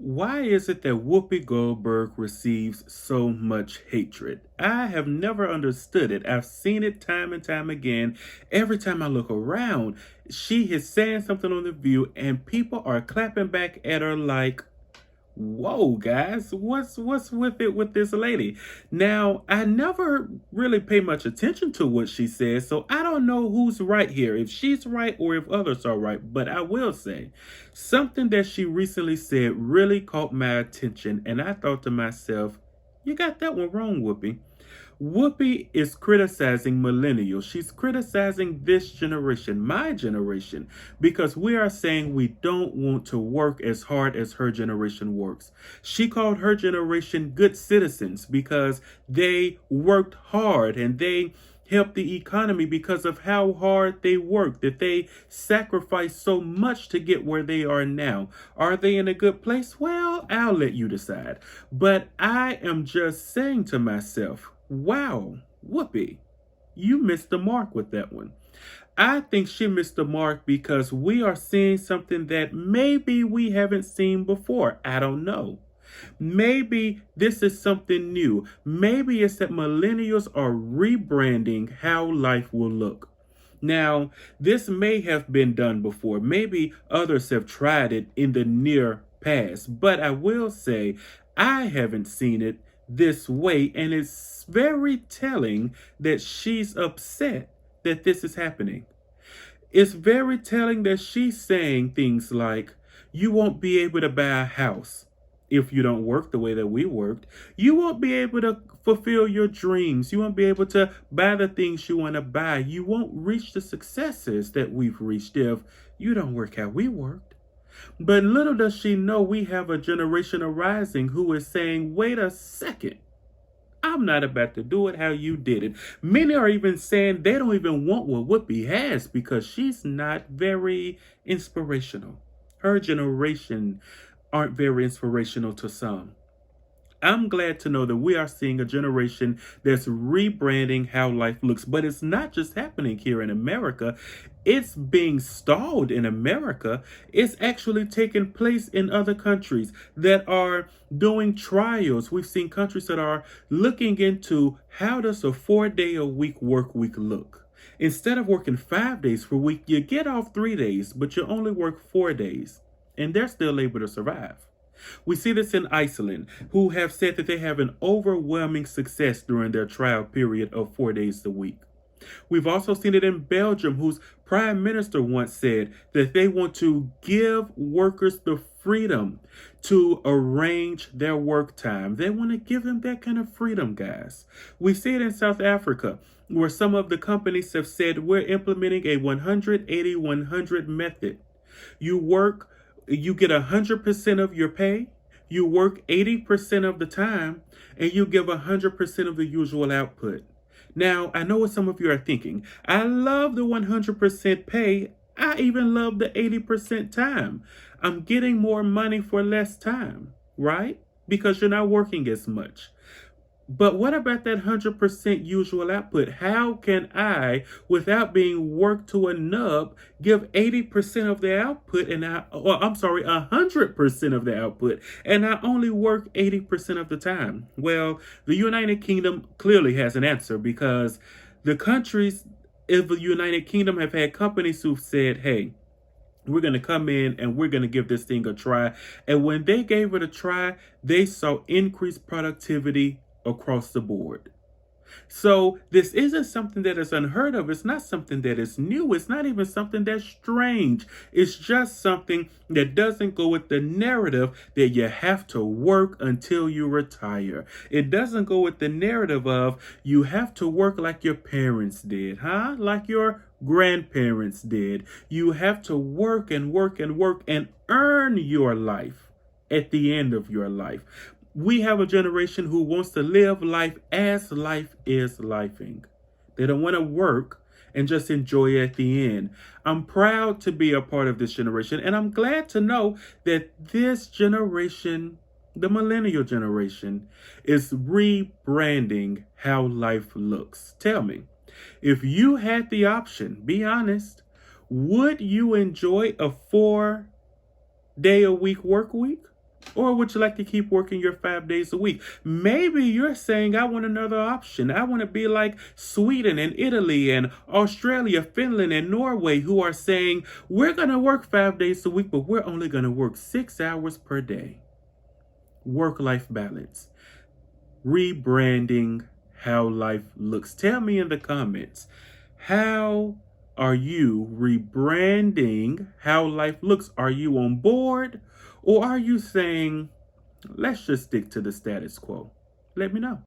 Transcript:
Why is it that Whoopi Goldberg receives so much hatred? I have never understood it. I've seen it time and time again. Every time I look around, she is saying something on The View, and people are clapping back at her like, whoa, guys, what's with it with this lady? Now, I never really pay much attention to what she says, so I don't know who's right here, if she's right or if others are right. But I will say something that she recently said really caught my attention, and I thought to myself, you got that one wrong, Whoopi. Whoopi is criticizing millennials. She's criticizing this generation, my generation, because we are saying we don't want to work as hard as her generation works. She called her generation good citizens because they worked hard and they helped the economy because of how hard they worked, that they sacrificed so much to get where they are now. Are they in a good place? Well, I'll let you decide. But I am just saying to myself, wow, Whoopi, you missed the mark with that one. I think she missed the mark because we are seeing something that maybe we haven't seen before. I don't know. Maybe this is something new. Maybe it's that millennials are rebranding how life will look. Now, this may have been done before. Maybe others have tried it in the near past. But I will say, I haven't seen it this way, and it's very telling that she's upset that this is happening. It's very telling that she's saying things like, you won't be able to buy a house if you don't work the way that we worked. You won't be able to fulfill your dreams. You won't be able to buy the things you want to buy. You won't reach the successes that we've reached if you don't work how we worked. But little does she know we have a generation arising who is saying, wait a second. I'm not about to do it how you did it. Many are even saying they don't even want what Whoopi has because she's not very inspirational. Her generation aren't very inspirational to some. I'm glad to know that we are seeing a generation that's rebranding how life looks. But it's not just happening here in America. It's being stalled in America. It's actually taking place in other countries that are doing trials. We've seen countries that are looking into how does a 4-day-a-week work week look. Instead of working 5 days per week, you get off 3 days, but you only work 4 days. And they're still able to survive. We see this in Iceland, who have said that they have an overwhelming success during their trial period of 4 days a week. We've also seen it in Belgium, whose prime minister once said that they want to give workers the freedom to arrange their work time. They want to give them that kind of freedom, guys. We see it in South Africa, where some of the companies have said we're implementing a 180-100 method. You get 100% of your pay, you work 80% of the time, and you give 100% of the usual output. Now, I know what some of you are thinking. I love the 100% pay. I even love the 80% time. I'm getting more money for less time, right? Because you're not working as much. But what about that 100% usual output? How can I, without being worked to a nub, give 80% of the output and 100% of the output, and I only work 80% of the time? Well, the United Kingdom clearly has an answer because the countries of the United Kingdom have had companies who've said, hey, we're going to come in and we're going to give this thing a try. And when they gave it a try, they saw increased productivity across the board. So this isn't something that is unheard of. It's not something that is new. It's not even something that's strange. It's just something that doesn't go with the narrative that you have to work until you retire. It doesn't go with the narrative of you have to work like your parents did, like your grandparents did. You have to work and work and work and earn your life at the end of your life. We have a generation who wants to live life as life is lifing. They don't want to work and just enjoy it at the end. I'm proud to be a part of this generation, and I'm glad to know that this generation, the millennial generation, is rebranding how life looks. Tell me, if you had the option, be honest, would you enjoy a 4-day-a-week work week? Or would you like to keep working your 5 days a week? Maybe you're saying, I want another option. I want to be like Sweden and Italy and Australia, Finland and Norway, who are saying, we're going to work 5 days a week, but we're only going to work 6 hours per day. Work-life balance. Rebranding how life looks. Tell me in the comments, how are you rebranding how life looks? Are you on board? Or are you saying, let's just stick to the status quo? Let me know.